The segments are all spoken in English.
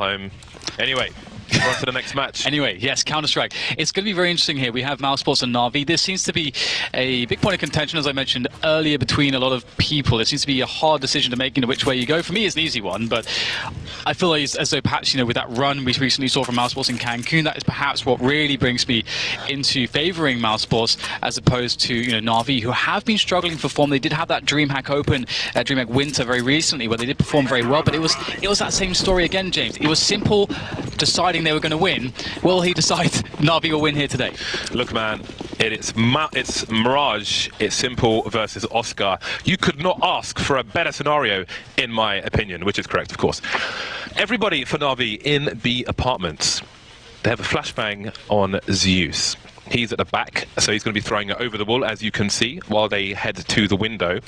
home. Anyway, on to the next match. Anyway, yes, Counter-Strike. It's going to be very interesting here. We have mousesports and Na'Vi. This seems to be a big point of contention, as I mentioned earlier, between a lot of people. It seems to be a hard decision to make, which way you go. For me, it's an easy one, but I feel like as though perhaps, with that run we recently saw from mousesports in Cancun, that is perhaps what really brings me into favouring mousesports as opposed to, Na'Vi, who have been struggling for form. They did have that DreamHack Open, DreamHack Winter very recently, where they did perform very well, but it was that same story again, James. It was Simple deciding they were going to win. Will he decide Na'Vi will win here today? Look, man, it's Mirage, it's Simple versus Oscar. You could not ask for a better scenario, in my opinion, which is correct, of course. Everybody for Na'Vi in the apartments. They have a flashbang on Zeus. He's at the back, so he's going to be throwing it over the wall, as you can see, while they head to the window.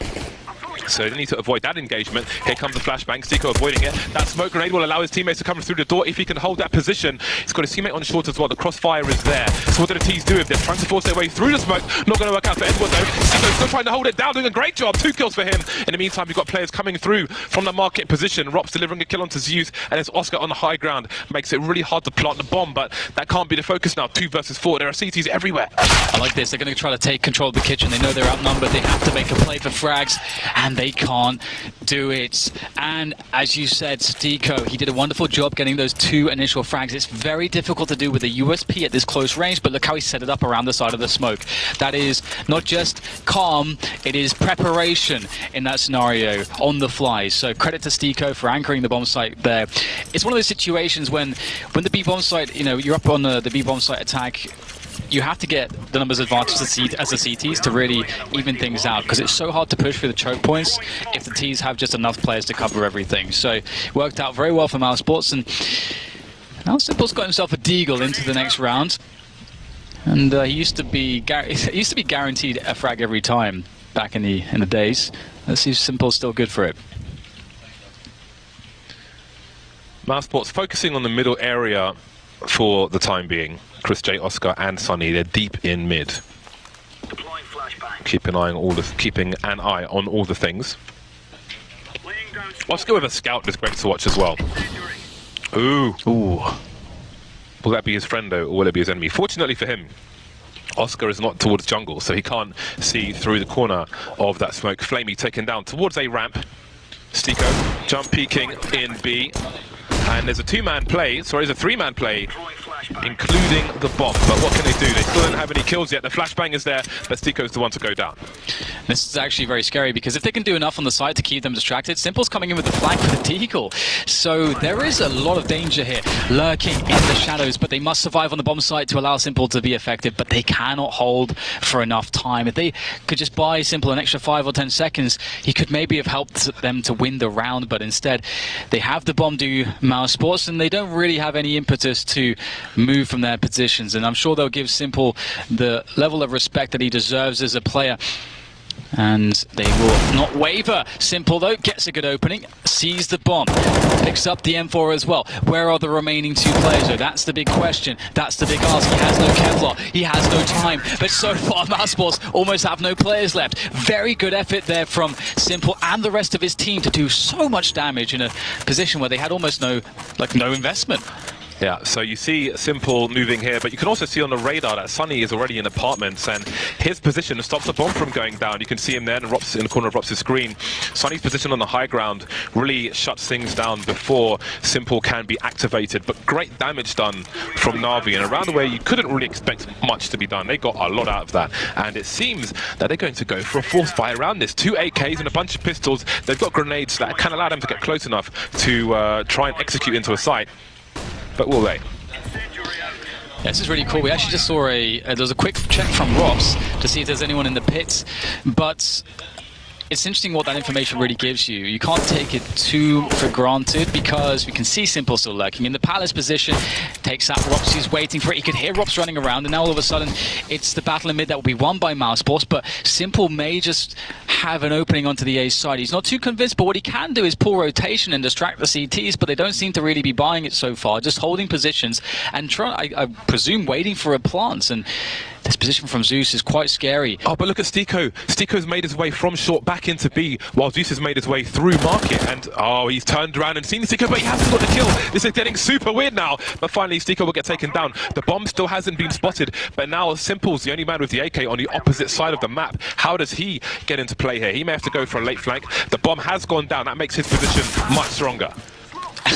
So they need to avoid that engagement. Here comes the flashbang. Stico avoiding it. That smoke grenade will allow his teammates to come through the door if he can hold that position. He's got his teammate on short as well. The crossfire is there. So what do the T's do if they're trying to force their way through the smoke? Not going to work out for Edward though. Stico's still trying to hold it down, doing a great job. 2 kills for him. In the meantime, we've got players coming through from the market position. Rops delivering a kill onto Zeus, and it's Oscar on the high ground. Makes it really hard to plant the bomb, but that can't be the focus now. 2 versus 4. There are CTs everywhere. I like this. They're going to try to take control of the kitchen. They know they're outnumbered. They have to make a play for frags, and they can't do it. And as you said, Stico, he did a wonderful job getting those 2 initial frags. It's very difficult to do with a USP at this close range, but look how he set it up around the side of the smoke. That is not just calm, it is preparation in that scenario on the fly. So credit to Stico for anchoring the bomb site there. It's one of those situations when the B bomb site, you're up on the B bomb site attack, you have to get the numbers advantage as the CTs to really even things out, because it's so hard to push through the choke points if the Ts have just enough players to cover everything. So it worked out very well for mousesports, and now Simple's got himself a deagle into the next round. And he used to be guaranteed a frag every time back in the days. Let's see if Simple's still good for it. mousesports focusing on the middle area for the time being. Chris J, Oscar, and Sunny, they're deep in mid. Keeping an eye on all the things. Oscar with a scout is great to watch as well. Ooh. Will that be his friend though, or will it be his enemy? Fortunately for him, Oscar is not towards jungle, so he can't see through the corner of that smoke. Flamey taken down towards a ramp. Stico jump peeking in B. And there's a 2-man play, sorry, there's a 3-man play, including the bomb. But what can they do? They still don't have any kills yet. The flashbang is there, but Stico's the one to go down. This is actually very scary, because if they can do enough on the side to keep them distracted, Simple's coming in with the flank with the deagle. So there is a lot of danger here, lurking in the shadows, but they must survive on the bomb site to allow Simple to be effective, but they cannot hold for enough time. If they could just buy Simple an extra 5 or 10 seconds, he could maybe have helped them to win the round, but instead they have the bomb do mousesports, and they don't really have any impetus to move from their positions, and I'm sure they'll give Simple the level of respect that he deserves as a player. And they will not waver. Simple, though, gets a good opening, sees the bomb, picks up the M4 as well. Where are the remaining 2 players? So that's the big question. That's the big ask. He has no Kevlar. He has no time. But so far, mousesports almost have no players left. Very good effort there from Simple and the rest of his team to do so much damage in a position where they had almost no investment. Yeah, so you see Simple moving here, but you can also see on the radar that Sunny is already in apartments, and his position stops the bomb from going down. You can see him there in the corner of Rops' screen. Sunny's position on the high ground really shuts things down before Simple can be activated, but great damage done from Na'Vi, and around the way you couldn't really expect much to be done. They got a lot out of that, and it seems that they're going to go for a force buy around this. 2 AKs and a bunch of pistols. They've got grenades that can allow them to get close enough to try and execute into a site. But will they? Yeah, this is really cool. We actually just saw there was a quick check from Rops to see if there's anyone in the pits, but it's interesting what that information really gives you. You can't take it too for granted, because we can see Simple still lurking in the palace position. Takes out Rops, he's waiting for it. He could hear Rops running around, and now all of a sudden it's the battle in mid that will be won by mousesports, but Simple may just have an opening onto the A side. He's not too convinced, but what he can do is pull rotation and distract the CTs, but they don't seem to really be buying it so far, just holding positions and I presume waiting for a plant. And This position from Zeus is quite scary. Oh, but look at Stiko. Stiko's made his way from short back into B, while Zeus has made his way through market. And, oh, he's turned around and seen Stiko, but he hasn't got the kill. This is getting super weird now. But finally, Stiko will get taken down. The bomb still hasn't been spotted, but now Simple's the only man with the AK on the opposite side of the map. How does he get into play here? He may have to go for a late flank. The bomb has gone down. That makes his position much stronger.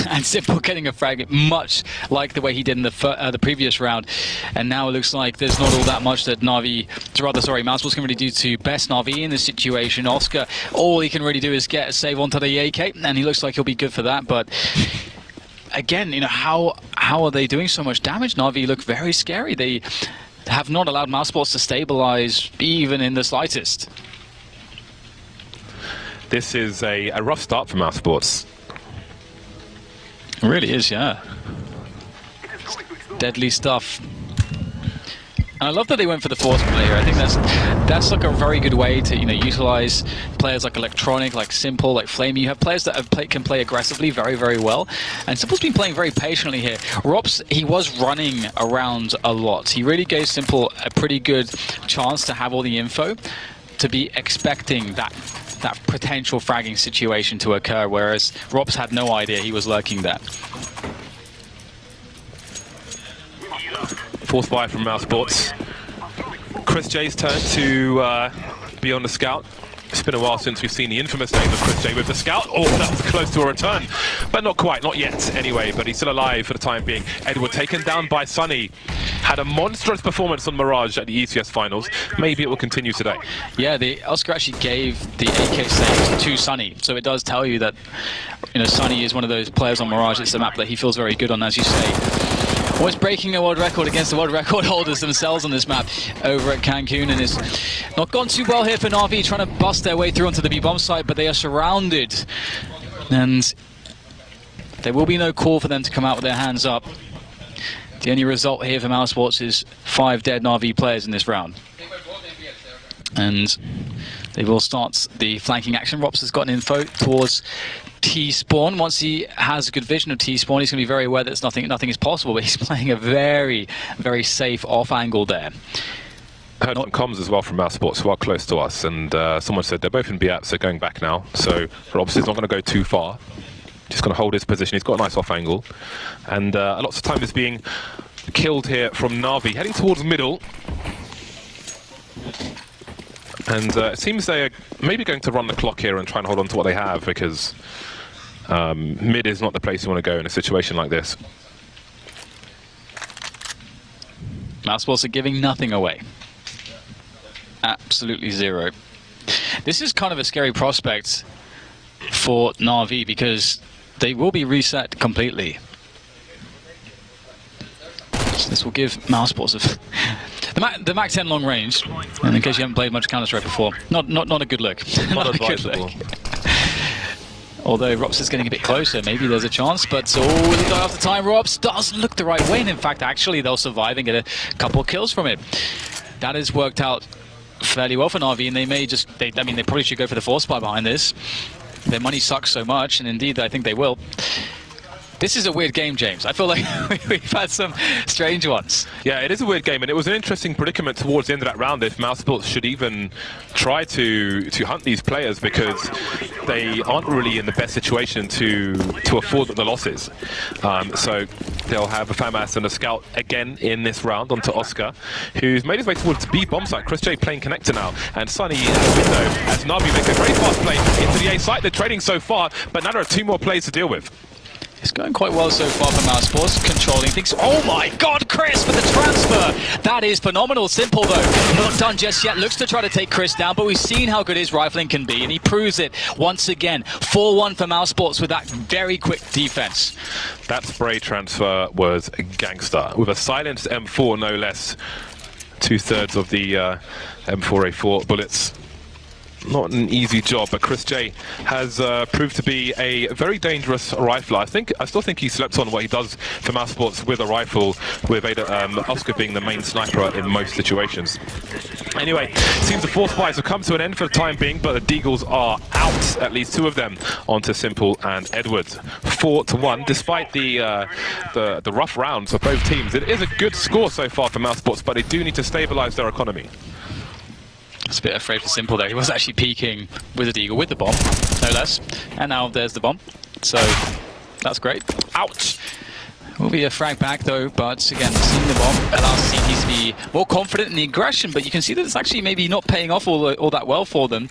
And Simple getting a frag, much like the way he did in the previous round. And now it looks like there's not all that much that mousesports can really do to best Na'Vi in this situation. Oscar, all he can really do is get a save onto the AK, and he looks like he'll be good for that. But again, you know, how are they doing so much damage? Na'Vi look very scary. They have not allowed mousesports to stabilize even in the slightest. This is a rough start for mousesports. It really is, yeah. Deadly stuff. And I love that they went for the force player. I think that's like a very good way to, you know, utilize players like Electronic, like Simple, like Flame. You have players that can play aggressively very, very well. And Simple's been playing very patiently here. Rops, he was running around a lot. He really gave Simple a pretty good chance to have all the info, to be expecting that potential fragging situation to occur, whereas Rops had no idea he was lurking there. Force buy from mousesports. Chris J's turn to be on the scout. It's been a while since we've seen the infamous name of Chris J with the scout. Oh, that was close to a return, but not quite, not yet anyway, but he's still alive for the time being. Edward taken down by Sunny. Had a monstrous performance on Mirage at the ECS finals. Maybe it will continue today. Yeah, the Oscar actually gave the AK saves to Sunny, so it does tell you that, you know, Sunny is one of those players on Mirage. It's a map that he feels very good on, as you say. Always breaking a world record against the world record holders themselves on this map over at Cancun, and it's not gone too well here for Na'Vi, trying to bust their way through onto the B-bomb site, but they are surrounded, and there will be no call for them to come out with their hands up. The only result here for mousesports is 5 dead Na'Vi players in this round. And they will start the flanking action. Rops has gotten info towards T-spawn. Once he has a good vision of T-spawn, he's going to be very aware that nothing is possible, but he's playing a very, very safe off angle there. I heard some comms as well from mousesports who are close to us, and someone said they're both in B-apps, so going back now. So Rops is not going to go too far. Just going to hold his position. He's got a nice off angle, and lots of time is being killed here from Na'Vi. Heading towards middle. And it seems they're maybe going to run the clock here and try and hold on to what they have, because mid is not the place you want to go in a situation like this. mousesports are giving nothing away. Absolutely zero. This is kind of a scary prospect for Na'Vi, because they will be reset completely. So this will give mousesports the Mac 10 long range, and in case you haven't played much Counter-Strike before, not a good look. Not advisable. Although Rops is getting a bit closer, maybe there's a chance, but will he die after time? Rops doesn't look the right way, and in fact, actually, they'll survive and get a couple of kills from it. That has worked out fairly well for Na'Vi, and they may just, they probably should go for the force buy behind this. Their money sucks so much, and indeed, I think they will. This is a weird game, James. I feel like we've had some strange ones. Yeah, it is a weird game, and it was an interesting predicament towards the end of that round if mousesports should even try to hunt these players, because they aren't really in the best situation to afford the losses. So they'll have a FAMAS and a scout again in this round onto Oscar, who's made his way towards B bomb site. Chris J playing connector now, and Sunny in the window as Na'Vi make a very fast play into the A site. They're trading so far, but now there are 2 more plays to deal with. It's going quite well so far for mousesports, controlling things. Oh my god, Chris with the transfer! That is phenomenal. Simple though, not done just yet. Looks to try to take Chris down, but we've seen how good his rifling can be, and he proves it once again. 4-1 for mousesports with that very quick defense. That spray transfer was gangster, with a silenced M4 no less. 2/3 of the M4A4 bullets. not an easy job, but Chris J has proved to be a very dangerous rifler. I still think he slept on what he does for mousesports with a rifle, with Oscar being the main sniper in most situations. Anyway, seems the force fights have come to an end for the time being, but the Deagles are out, at least 2 of them, onto Simple and Edwards. 4-1, despite the rough rounds of both teams. It is a good score so far for mousesports, but they do need to stabilize their economy. I was a bit afraid for Simple there. He was actually peeking with a Deagle with the bomb, no less. And now there's the bomb. So that's great. Ouch! Will be a frag back though, but again, seeing the bomb allows CTs to be more confident in the aggression, but you can see that it's actually maybe not paying off all that well for them.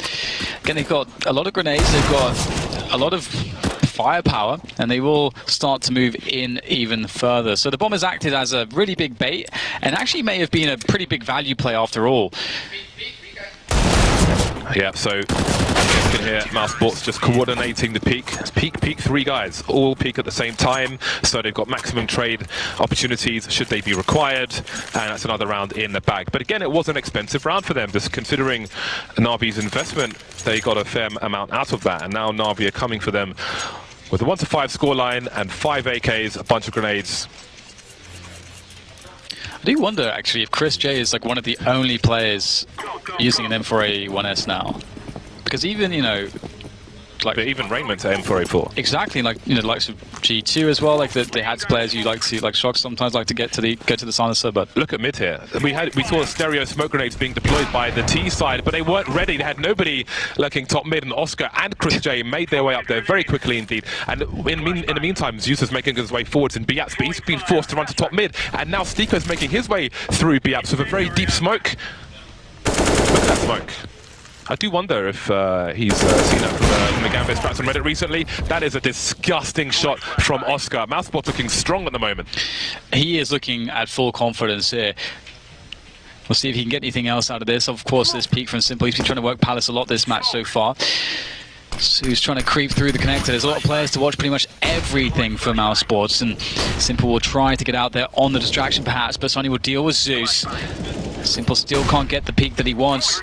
Again, they've got a lot of grenades, they've got a lot of firepower, and they will start to move in even further. So the bomb has acted as a really big bait, and actually may have been a pretty big value play after all. Yeah, so you can hear mousesports just coordinating the peak. It's peak, 3 guys, all peak at the same time, so they've got maximum trade opportunities should they be required, and that's another round in the bag. But again, it was an expensive round for them, just considering Na'Vi's investment. They got a fair amount out of that, and now Na'Vi are coming for them with a 1-5 scoreline and 5 AKs, a bunch of grenades. I do wonder, actually, if Chris J is like one of the only players using an M4A1S now. Because even, you know, like... But even Raymond's at M4A4. Exactly, like, you know, the likes of G2 as well, like they had players you like to, like Shock sometimes like to go to the silencer, but... Look at mid here. We saw stereo smoke grenades being deployed by the T side, but they weren't ready. They had nobody lurking top mid, and Oscar and Chris J made their way up there very quickly indeed. And in the meantime, Zeus is making his way forwards in B-Apps, but he's been forced to run to top mid, and now Stiko's making his way through B-Apps with a very deep smoke. Look at that smoke. I do wonder if he's seen that from the Gambit Strats on Reddit recently. That is a disgusting shot from Oscar. mousesports looking strong at the moment. He is looking at full confidence here. We'll see if he can get anything else out of this. Of course, this peak from Simple. He's been trying to work Palace a lot this match so far. So he's trying to creep through the connector. There's a lot of players to watch pretty much everything for mousesports, and Simple will try to get out there on the distraction perhaps, but Sonny will deal with Zeus. Simple still can't get the peak that he wants.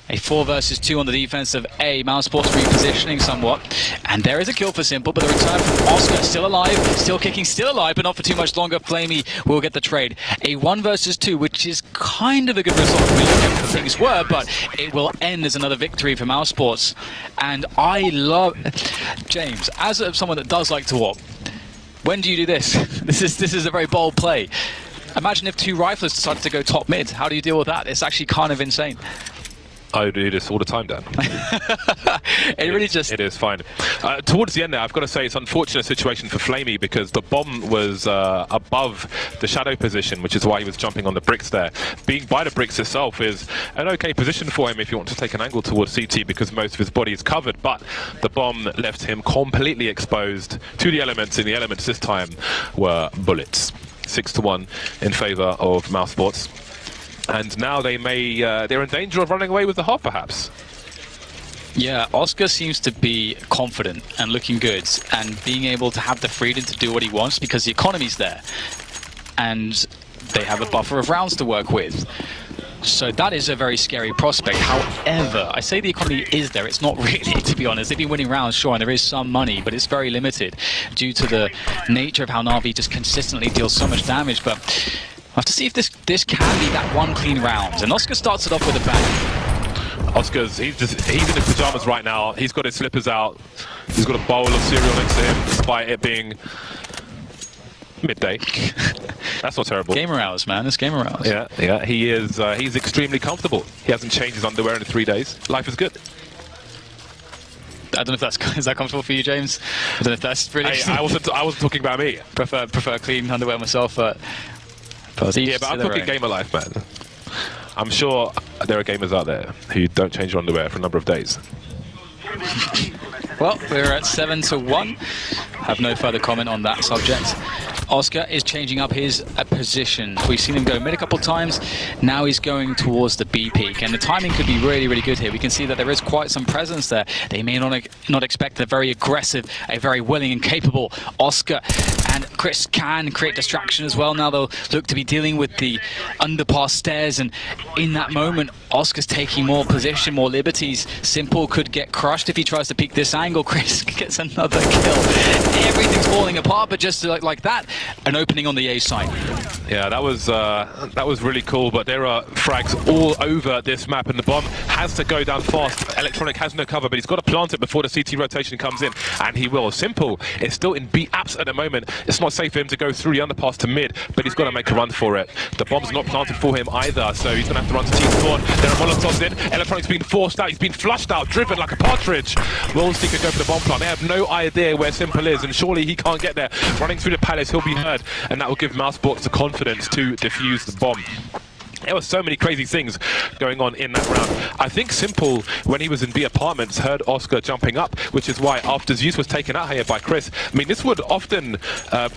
A 4 versus 2 on the defense of A. mousesports repositioning somewhat. And there is a kill for Simple, but the return from Oscar, still alive, still kicking, still alive, but not for too much longer. Flamey will get the trade. A 1 versus 2, which is kind of a good result when we look at how things were, but it will end as another victory for mousesports. And I love... James, as someone that does like to walk, when do you do this? This is a very bold play. Imagine if 2 riflers decided to go top mid. How do you deal with that? It's actually kind of insane. I do this all the time, Dan. It is fine. Towards the end there, I've got to say it's an unfortunate situation for Flamey because the bomb was above the shadow position, which is why he was jumping on the bricks there. Being by the bricks itself is an okay position for him if you want to take an angle towards CT because most of his body is covered, but the bomb left him completely exposed to the elements, and the elements this time were bullets. 6-1 in favor of mousesports. And now they're in danger of running away with the half, perhaps. Yeah, Oscar seems to be confident and looking good and being able to have the freedom to do what he wants because the economy's there. And they have a buffer of rounds to work with. So that is a very scary prospect. However, I say the economy is there. It's not really, to be honest. They've been winning rounds, sure, and there is some money, but it's very limited due to the nature of how Na'Vi just consistently deals so much damage. But we'll have to see if this can be that one clean round. And Oscar starts it off with a bang. Oscar's, he's in his pajamas right now. He's got his slippers out. He's got a bowl of cereal next to him, despite it being midday. That's not terrible. Gamer hours, man. It's gamer hours. Yeah. He is. He's extremely comfortable. He hasn't changed his underwear in 3 days. Life is good. I don't know if is that comfortable for you, James. I don't know if that's really. I wasn't talking about me. Prefer clean underwear myself, but. Yeah, but I'm talking gamer life, man. I'm sure there are gamers out there who don't change their underwear for a number of days. Well, we're at 7-1. Have no further comment on that subject. Oscar is changing up his position. We've seen him go mid a couple of times. Now he's going towards the B peak, and the timing could be really, really good here. We can see that there is quite some presence there. They may not expect a very aggressive, a very willing and capable Oscar. and Chris can create distraction as well. Now they'll look to be dealing with the underpass stairs, and in that moment, Oscar's taking more position, more liberties. Simple could get crushed if he tries to peek this angle. Chris gets another kill. Everything's falling apart, but just like that, an opening on the A side. Yeah, that was really cool, but there are frags all over this map, and the bomb has to go down fast. Electronic has no cover, but he's got to plant it before the CT rotation comes in, and he will. Simple is still in B apps at the moment. It's not safe for him to go through the underpass to mid, but he's got to make a run for it. The bomb's not planted for him either, so he's going to have to run to T-spawn. There are Molotovs in. Electronic's been forced out. He's been flushed out, driven like a partridge. Will Seeker go for the bomb plant? They have no idea where Simple is, and surely he can't get there. Running through the palace, he'll be heard, and that will give mousesports the confidence to defuse the bomb. There were so many crazy things going on in that round. I think Simple, when he was in B apartments, heard Oscar jumping up, which is why after Zeus was taken out here by Chris, I mean, this would often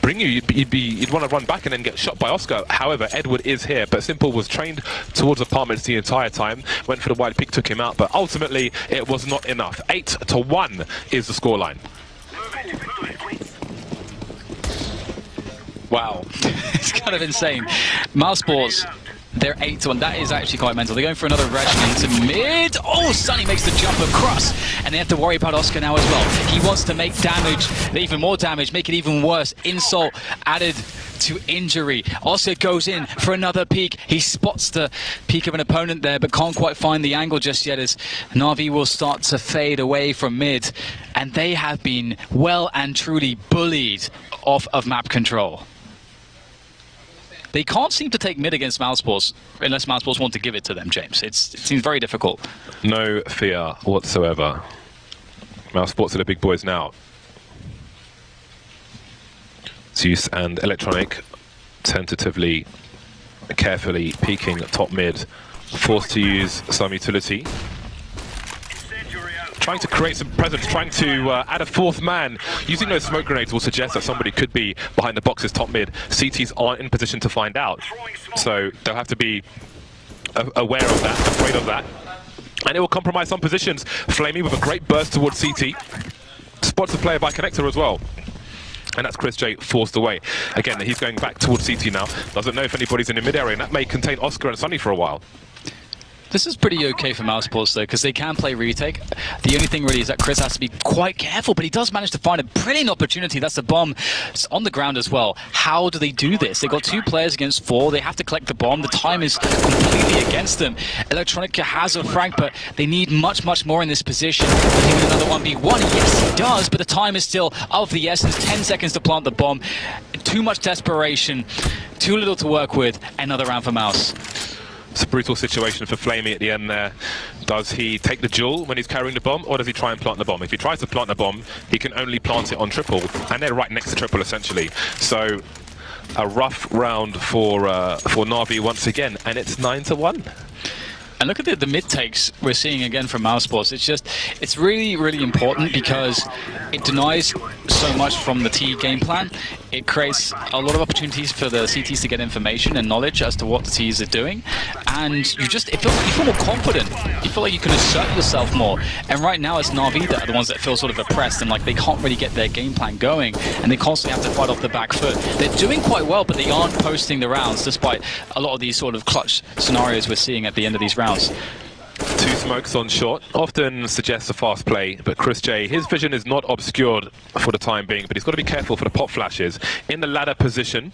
bring you, you'd want to run back and then get shot by Oscar. However, Edward is here, but Simple was trained towards apartments the entire time, went for the wide peak, took him out, but ultimately it was not enough. 8-1 is the scoreline. Wow, it's kind of insane. mousesports, they're 8-1. That is actually quite mental. They're going for another rush into mid. Oh, Sunny makes the jump across, and they have to worry about Oscar now as well. He wants to make damage, even more damage, make it even worse. Insult added to injury. Oscar goes in for another peek. He spots the peek of an opponent there, but can't quite find the angle just yet, as Na'Vi will start to fade away from mid, and they have been well and truly bullied off of map control. They can't seem to take mid against mousesports unless mousesports want to give it to them, James. It seems very difficult. No fear whatsoever. Mousesports are the big boys now. Zeus and Electronic tentatively, carefully peeking top mid, forced to use some utility. Trying to create some presence, trying to add a fourth man. Using those smoke grenades will suggest that somebody could be behind the boxes top mid. CTs aren't in position to find out, so they'll have to be aware of that, afraid of that. And it will compromise some positions. Flamey with a great burst towards CT. Spots the player by connector as well. And that's Chris J forced away. Again, he's going back towards CT now. Doesn't know if anybody's in the mid area, and that may contain Oscar and Sunny for a while. This is pretty okay for mousesports though, because they can play retake. The only thing really is that Chris has to be quite careful, but he does manage to find a brilliant opportunity. That's the bomb. It's on the ground as well. How do they do this? They've got 2 players against 4. They have to collect the bomb. The time is completely against them. Electronica has a frag, but they need much, much more in this position. Even another 1v1. Yes, he does, but the time is still of the essence. 10 seconds to plant the bomb. Too much desperation. Too little to work with. Another round for Mouse. It's a brutal situation for Flamey at the end there. Does he take the duel when he's carrying the bomb, or does he try and plant the bomb? If he tries to plant the bomb, he can only plant it on triple, and they're right next to triple essentially. So a rough round for Na'Vi once again, and it's 9-1. And look at the mid takes we're seeing again from mousesports. It's really, really important because it denies so much from the T game plan. It creates a lot of opportunities for the CTs to get information and knowledge as to what the Ts are doing. And you feel more confident. You feel like you can assert yourself more. And right now it's Na'Vi that are the ones that feel sort of oppressed and like they can't really get their game plan going. And they constantly have to fight off the back foot. They're doing quite well, but they aren't posting the rounds despite a lot of these sort of clutch scenarios we're seeing at the end of these rounds. 2 smokes on short often suggests a fast play, but Chris J, his vision is not obscured for the time being, but he's got to be careful for the pop flashes. In the ladder position,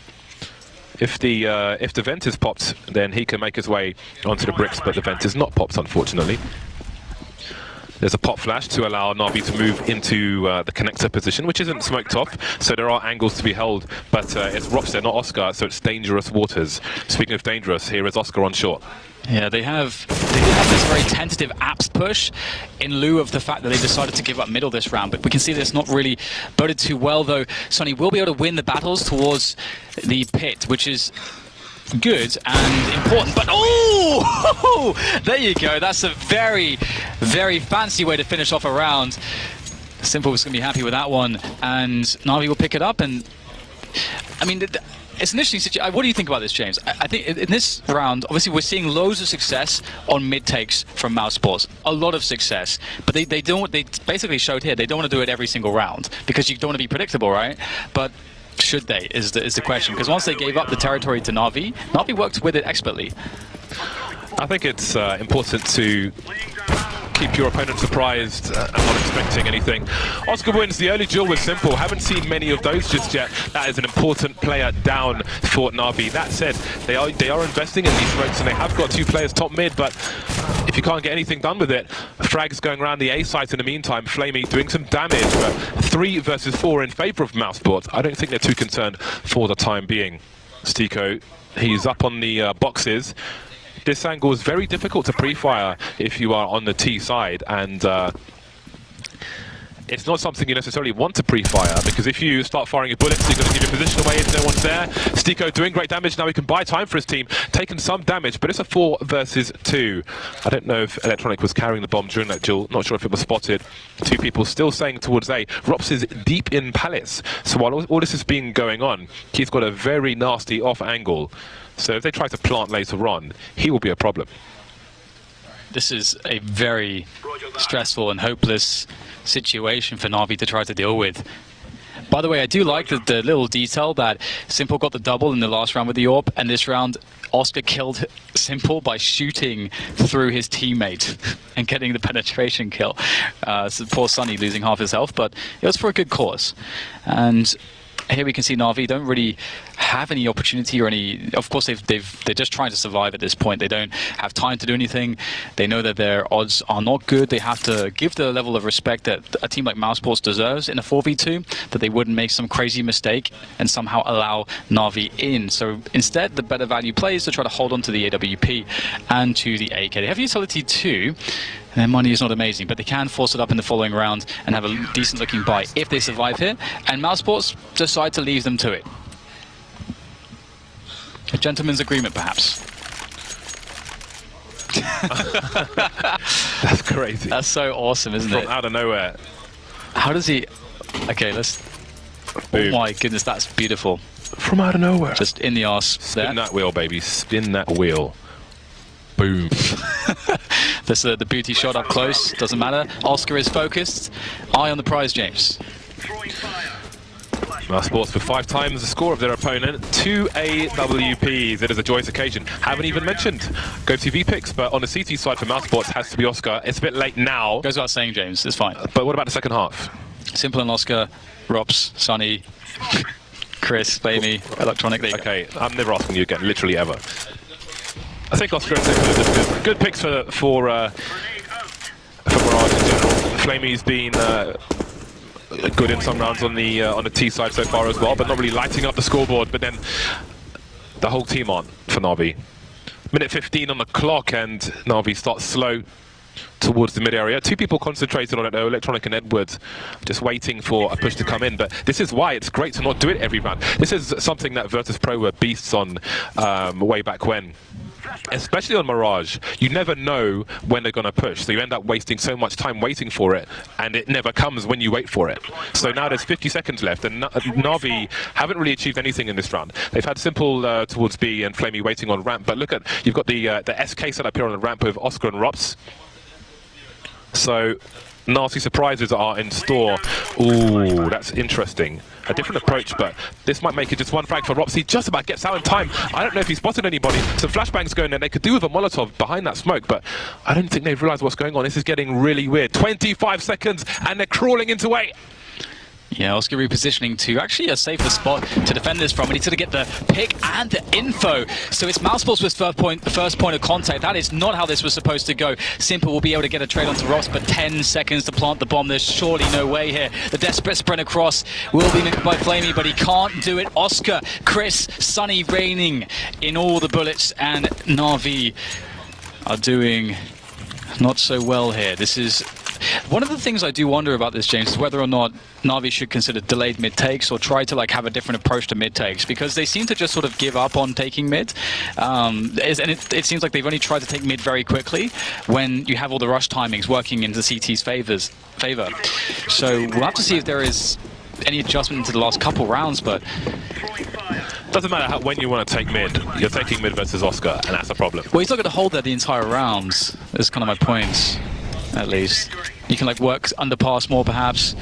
if the vent is popped, then he can make his way onto the bricks, but the vent is not popped, unfortunately. There's a pop flash to allow Na'Vi to move into the connector position, which isn't smoked off, so there are angles to be held, but it's Rockster, not Oscar, so it's dangerous waters. Speaking of dangerous, here is Oscar on short. Yeah, they did have this very tentative apps push in lieu of the fact that they decided to give up middle this round, but we can see that it's not really boded too well, though. Sonny will be able to win the battles towards the pit, which is good and important, but oh, there you go. That's a very, very fancy way to finish off a round. Simple was going to be happy with that one, and Na'Vi will pick it up. And I mean, it's an interesting situation. What do you think about this, James? I think in this round, obviously, we're seeing loads of success on mid takes from mousesports. A lot of success, but they basically showed here they don't want to do it every single round because you don't want to be predictable, right? But Should they, is the question. Because once they gave up the territory to Na'Vi, Na'Vi worked with it expertly. I think it's important to keep your opponent surprised and not expecting anything. Oscar wins the early duel with Simple. Haven't seen many of those just yet. That is an important player down for Na'Vi. That said, they are investing in these smokes, and they have got 2 players top mid, but if you can't get anything done with it, frags going around the A site in the meantime. Flamey doing some damage, but 3 versus 4 in favor of mousesports. I don't think they're too concerned for the time being. Stiko, he's up on the boxes. This angle is very difficult to pre-fire if you are on the T side, and it's not something you necessarily want to pre-fire, because if you start firing your bullets, you're going to give your position away if no one's there. Stiko doing great damage. Now he can buy time for his team, taking some damage, but it's a 4 versus 2. I don't know if Electronic was carrying the bomb during that duel. Not sure if it was spotted. 2 people still staying towards A. Rops is deep in Palace, so while all this is being going on, he's got a very nasty off angle. So if they try to plant later on, he will be a problem. This is a very stressful and hopeless situation for Na'Vi to try to deal with. By the way, I do like the little detail that Simple got the double in the last round with the AWP, and this round Oscar killed Simple by shooting through his teammate and getting the penetration kill. So poor Sunny losing half his health, but it was for a good cause. And here we can see Na'Vi don't really have any opportunity or any. Of course, they're just trying to survive at this point. They don't have time to do anything. They know that their odds are not good. They have to give the level of respect that a team like mousesports deserves in a 4v2, that they wouldn't make some crazy mistake and somehow allow Na'Vi in. So instead, the better value play is to try to hold on to the AWP and to the AK. They have utility too. Their money is not amazing, but they can force it up in the following round and have a decent looking buy if they survive here. And mousesports decide to leave them to it. A gentleman's agreement, perhaps. That's crazy. That's so awesome, isn't it? From out of nowhere. How does he... Okay, let's... Boom. Oh my goodness, that's beautiful. From out of nowhere. Just in the arse there. Spin that wheel, baby. Spin that wheel. Boom. This the beauty shot up close. Doesn't matter. Oscar is focused. Eye on the prize, James. mousesports with 5 times the score of their opponent. 2 AWPs. It is a joyous occasion. Haven't even mentioned Go TV picks, but on the CT side for mousesports has to be Oscar. It's a bit late now. Goes without saying, James. It's fine. But what about the second half? Simple and Oscar, Rops, Sunny, Chris, Flamey, Electronic. Okay, I'm never asking you again, literally ever. I think Oscar is good picks for Mirage in general. Flamey's been good in some rounds on the T side so far as well, but not really lighting up the scoreboard. But then the whole team on for Na'Vi. Minute 15 on the clock, and Na'Vi starts slow towards the mid area. 2 people concentrated on it though, Electronic and Edwards, just waiting for a push to come in. But this is why it's great to not do it every round. This is something that Virtus Pro were beasts on way back when. Especially on Mirage, you never know when they're going to push, so you end up wasting so much time waiting for it, and it never comes when you wait for it. So now there's 50 seconds left, and Na'Vi haven't really achieved anything in this round. They've had Simple towards B and Flamey waiting on ramp, but look at, you've got the SK set up here on the ramp with Oscar and Rops. So nasty surprises are in store. Ooh, that's interesting. A different approach, but this might make it just 1 frag for Rops. He just about gets out in time. I don't know if he spotted anybody. Some flashbangs going there. They could do with a Molotov behind that smoke, but I don't think they've realized what's going on. This is getting really weird. 25 seconds, and they're crawling into A. Yeah, Oscar repositioning to actually a safer spot to defend this from. We need to get the pick and the info. So it's mousesports with the first point of contact. That is not how this was supposed to go. Simple will be able to get a trade onto Ross, but 10 seconds to plant the bomb. There's surely no way here. The desperate sprint across will be made by Flamey, but he can't do it. Oscar, Chris, Sunny raining in all the bullets, and Na'Vi are doing not so well here. This is one of the things I do wonder about this, James, is whether or not Na'Vi should consider delayed mid takes or try to have a different approach to mid takes, because they seem to just sort of give up on taking mid, and it seems like they've only tried to take mid very quickly when you have all the rush timings working into CT's favor. So we'll have to see if there is any adjustment into the last couple rounds, but Doesn't matter when you want to take mid. You're taking mid versus Oscar, and that's a problem. Well, he's not going to hold there the entire round. Is kind of my point, at least. You can work underpass more, perhaps.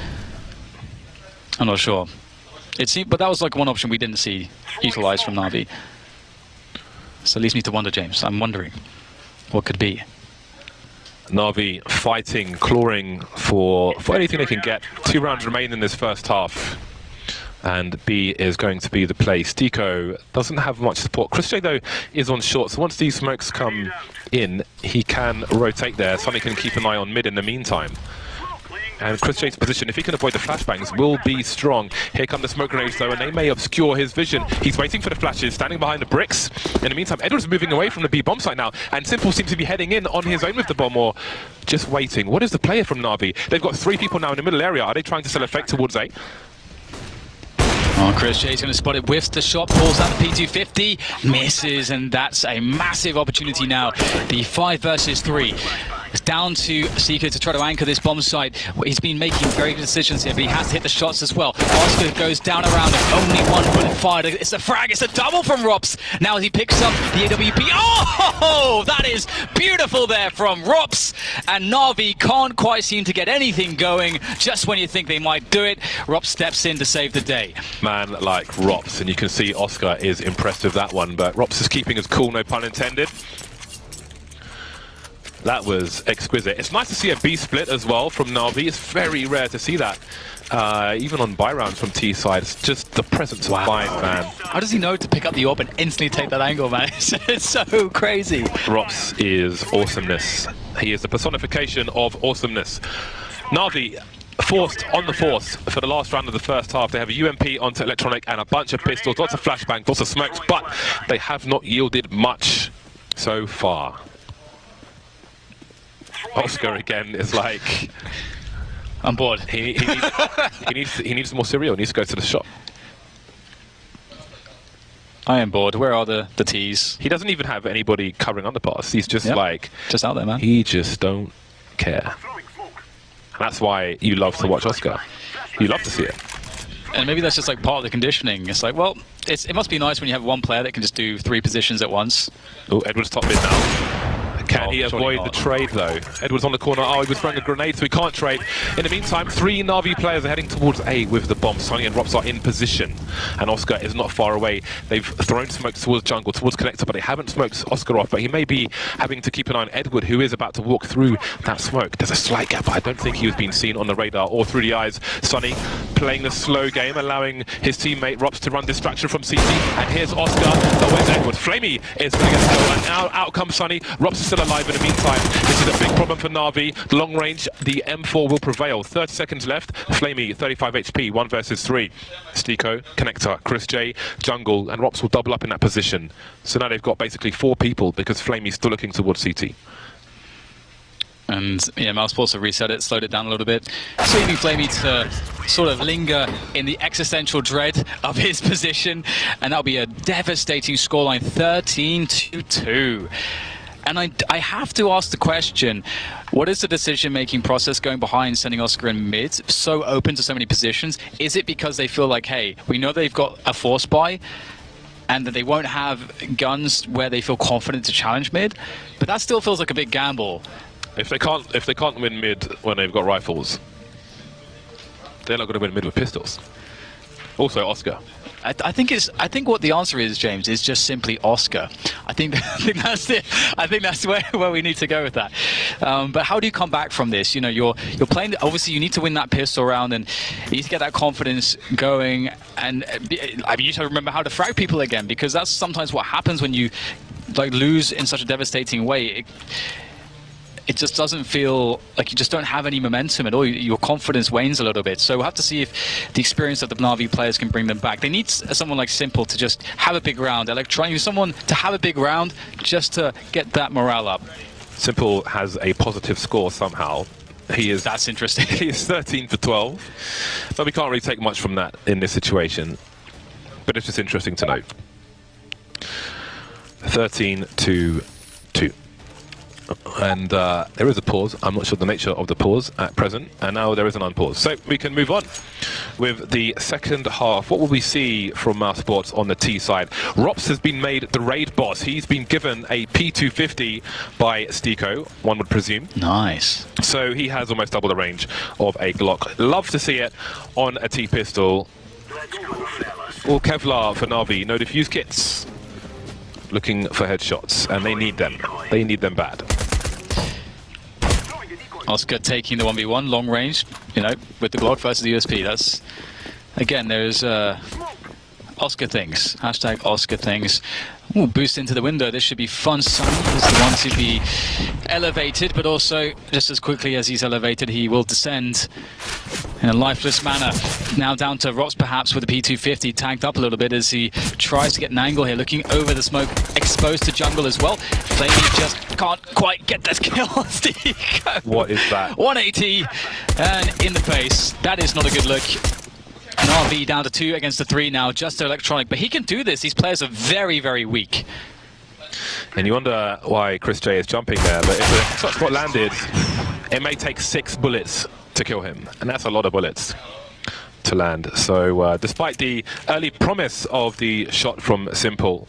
I'm not sure. It seemed, but that was like one option we didn't see utilized from Na'Vi. So it leads me to wonder, James. I'm wondering what could be. Na'Vi fighting, clawing for anything they can get. 2 rounds remain in this first half. And B is going to be the play. Stiko doesn't have much support. Chris J, though, is on short. So once these smokes come in, he can rotate there. Sonny can keep an eye on mid in the meantime. And Chris J's position, if he can avoid the flashbangs, will be strong. Here come the smoke grenades, though, and they may obscure his vision. He's waiting for the flashes, standing behind the bricks. In the meantime, Edward's moving away from the B bomb site now, and Simple seems to be heading in on his own with the bomb, or just waiting. What is the player from Na'Vi? They've got 3 people now in the middle area. Are they trying to sell effect towards A? Oh, Chris J's going to spot it, whiffs the shot, pulls out the P250, misses, and that's a massive opportunity now. The 5 versus 3. It's down to Seeker to try to anchor this bomb site. He's been making very good decisions here, but he has to hit the shots as well. Oscar goes down around him, only 1 bullet fired. It's a frag, it's a double from Rops. Now he picks up the AWP. Oh, that is beautiful there from Rops. And Na'Vi can't quite seem to get anything going. Just when you think they might do it, Rops steps in to save the day. Man like Rops, and you can see Oscar is impressed with that one, but Rops is keeping his cool, no pun intended. That was exquisite. It's nice to see a B split as well from Na'Vi. It's very rare to see that. Even on buy rounds from T side, it's just the presence of mind, man. How does he know to pick up the AWP and instantly take that angle, man? It's so crazy. Rops is awesomeness. He is the personification of awesomeness. Na'Vi forced on the force for the last round of the first half. They have a UMP onto Electronic and a bunch of pistols, lots of flashbangs, lots of smokes, but they have not yielded much so far. Oscar again is like, I'm bored. He needs more cereal. He needs to go to the shop. I am bored. Where are the T's? He doesn't even have anybody covering underpass. He's just like, just out there, man. He just don't care. And that's why you love to watch Oscar. You love to see it. And maybe that's just like part of the conditioning. It's like, well, it must be nice when you have one player that can just do 3 positions at once. Oh, Edward's top mid now. Can he avoid the trade, though? Edward's on the corner. Oh, he was throwing a grenade, so he can't trade. In the meantime, 3 Na'Vi players are heading towards A with the bomb. Sonny and Rops are in position, and Oscar is not far away. They've thrown smokes towards jungle, towards connector, but they haven't smoked Oscar off. But he may be having to keep an eye on Edward, who is about to walk through that smoke. There's a slight gap, but I don't think he was being seen on the radar or through the eyes. Sonny playing the slow game, allowing his teammate Rops to run distraction from CT. And here's Oscar. Oh, where's Edward? Flamey is going to get stolen. Now out comes Sonny. Rops is still alive in the meantime. This is a big problem for Na'Vi. Long range, the M4 will prevail. 30 seconds left. Flamey, 35 HP, 1 versus 3. Stiko, connector, Chris J, jungle, and Rops will double up in that position. So now they've got basically 4 people because Flamey's still looking towards CT. And yeah, mousesports have reset it, slowed it down a little bit, so leaving Flamey to sort of linger in the existential dread of his position, and that'll be a devastating scoreline, 13-2. And I have to ask the question, what is the decision-making process going behind sending Oscar in mid so open to so many positions? Is it because they feel like, hey, we know they've got a force buy, and that they won't have guns where they feel confident to challenge mid? But that still feels like a big gamble. If they can't win mid when they've got rifles, they're not going to win mid with pistols. Also, Oscar. I think what the answer is, James, is just simply Oscar. I think that's it. I think that's where we need to go with that. But how do you come back from this? You know, you're playing. Obviously, you need to win that pistol round, and you need to get that confidence going. And I mean, you need to remember how to frag people again, because that's sometimes what happens when you like lose in such a devastating way. It just doesn't feel like you just don't have any momentum at all. Your confidence wanes a little bit. So we'll have to see if the experience of the Na'Vi players can bring them back. They need someone like Simple to just have a big round. Electronic, someone to have a big round just to get that morale up. Simple has a positive score somehow. That's interesting. He is 13 for 12. But we can't really take much from that in this situation. But it's just interesting to note. 13-2. And there is a pause. I'm not sure the nature of the pause at present, and now there is an unpause. So we can move on with the second half. What will we see from mousesports on the T side? Rops has been made the raid boss. He's been given a P250 by Stiko, one would presume. Nice. So he has almost double the range of a Glock. Love to see it on a T pistol. All Kevlar for Na'Vi. No defuse kits. Looking for headshots, and they need them. They need them bad. Oscar taking the 1v1 long range, you know, with the Glock versus the USP. That's, again, there's Oscar things. Hashtag Oscar things. Ooh, boost into the window. This should be fun. Sunny is the one to be elevated, but also just as quickly as he's elevated, he will descend in a lifeless manner. Now down to Rops perhaps with the P250 tagged up a little bit as he tries to get an angle here, looking over the smoke, exposed to jungle as well. Flamey just can't quite get this kill on Steve. What is that? 180 and in the face. That is not a good look. And RV down to 2 against the 3 now, just electronic. But he can do this. These players are very, very weak. And you wonder why Chris J is jumping there. But if the shot spot landed, it may take 6 bullets to kill him. And that's a lot of bullets to land. So despite the early promise of the shot from Simple,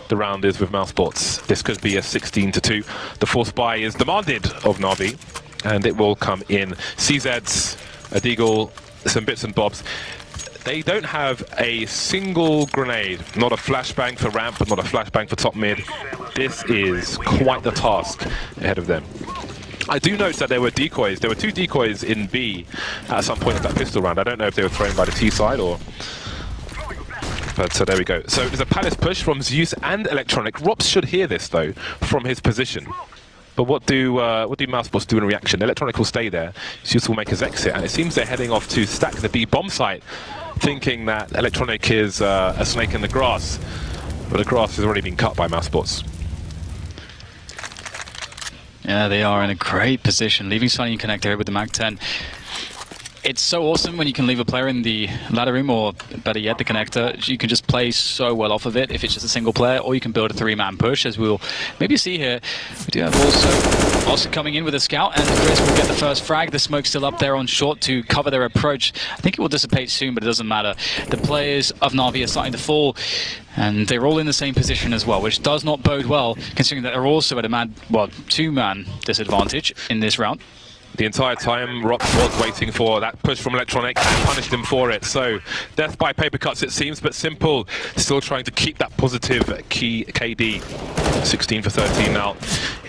the round is with mousesports. This could be a 16-2. The force buy is demanded of Na'Vi. And it will come in. CZs, a Deagle, some bits and bobs. They don't have a single grenade, not a flashbang for ramp, but not a flashbang for top mid. This is quite the task ahead of them. I do note that there were decoys. There were 2 decoys in B at some point of that pistol round. I don't know if they were thrown by the T side or... But there we go. So there's a palace push from Zeus and Electronic. Rops should hear this though, from his position. But what do mousesports do in reaction? Electronic will stay there. Zeus will make his exit, and it seems they're heading off to stack the B bomb site, thinking that Electronic is a snake in the grass. But the grass has already been cut by mousesports. Yeah, they are in a great position, leaving Sunny and Connector here with the Mag-10. It's so awesome when you can leave a player in the ladder room, or better yet, the connector. You can just play so well off of it if it's just a single player, or you can build a 3-man push, as we'll maybe see here. We do have also coming in with a scout, and Chris will get the first frag. The smoke's still up there on short to cover their approach. I think it will dissipate soon, but it doesn't matter. The players of Na'Vi are starting to fall, and they're all in the same position as well, which does not bode well, considering that they're also at a 2-man disadvantage in this round. The entire time, Rops was waiting for that push from Electronic and punished him for it. So, death by paper cuts it seems, but Simple still trying to keep that positive key KD. 16 for 13 now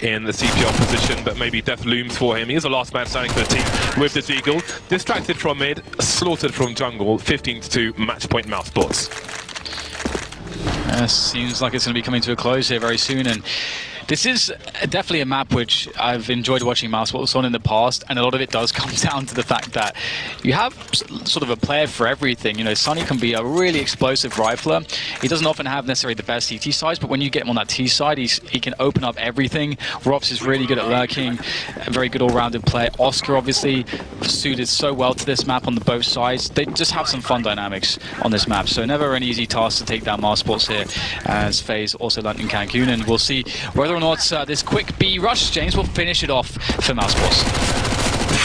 in the CPR position, but maybe death looms for him. He is the last man standing for the team with the Eagle. Distracted from mid, slaughtered from jungle, 15-2, match point mousesports. Seems like it's going to be coming to a close here very soon, and this is definitely a map which I've enjoyed watching mousesports on in the past, and a lot of it does come down to the fact that you have sort of a player for everything. You know, Sunny can be a really explosive rifler. He doesn't often have necessarily the best CT size, but when you get him on that T side, he can open up everything. Rops is really good at lurking, a very good all-rounded player. Oscar obviously suited so well to this map on the both sides. They just have some fun dynamics on this map, so never an easy task to take down mousesports here, as FaZe also learned in Cancun, and we'll see whether or not this quick B rush, James, will finish it off for mousesports.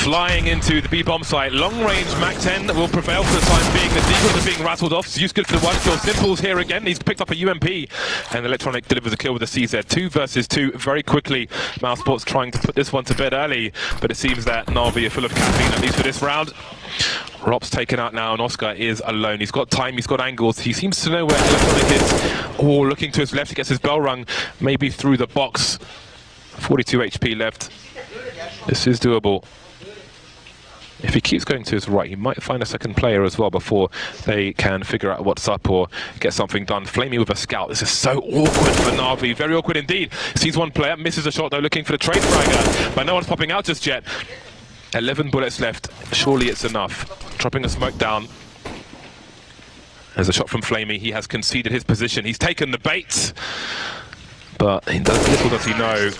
Flying into the B bomb site, long range Mag-10 will prevail for the time being. The Deagles are being rattled off. Zeus good for the 1 kill. Simple's here again. He's picked up a UMP, and Electronic delivers a kill with a CZ. 2 versus 2 very quickly. mousesports trying to put this one to bed early, but it seems that Na'Vi are full of caffeine, at least for this round. Rob's taken out now, and Oscar is alone. He's got time, he's got angles. He seems to know where Electronic is. Oh, looking to his left, he gets his bell rung, maybe through the box. 42 HP left. This is doable. If he keeps going to his right, he might find a second player as well before they can figure out what's up or get something done. Flamey with a scout. This is so awkward for Na'Vi. Very awkward indeed. Sees one player, misses a shot though, looking for the trade fragger, but no one's popping out just yet. 11 bullets left. Surely it's enough. Dropping a smoke down. There's a shot from Flamey. He has conceded his position. He's taken the bait. But little does he know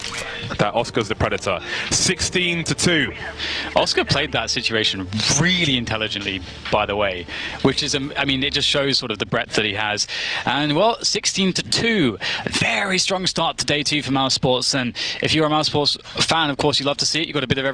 that Oscar's the predator. 16-2. Oscar played that situation really intelligently, by the way, which is, I mean, it just shows sort of the breadth that he has. And well, 16-2. Very strong start to day 2 for mousesports. And if you're a mousesports fan, of course, you love to see it. You've got a bit of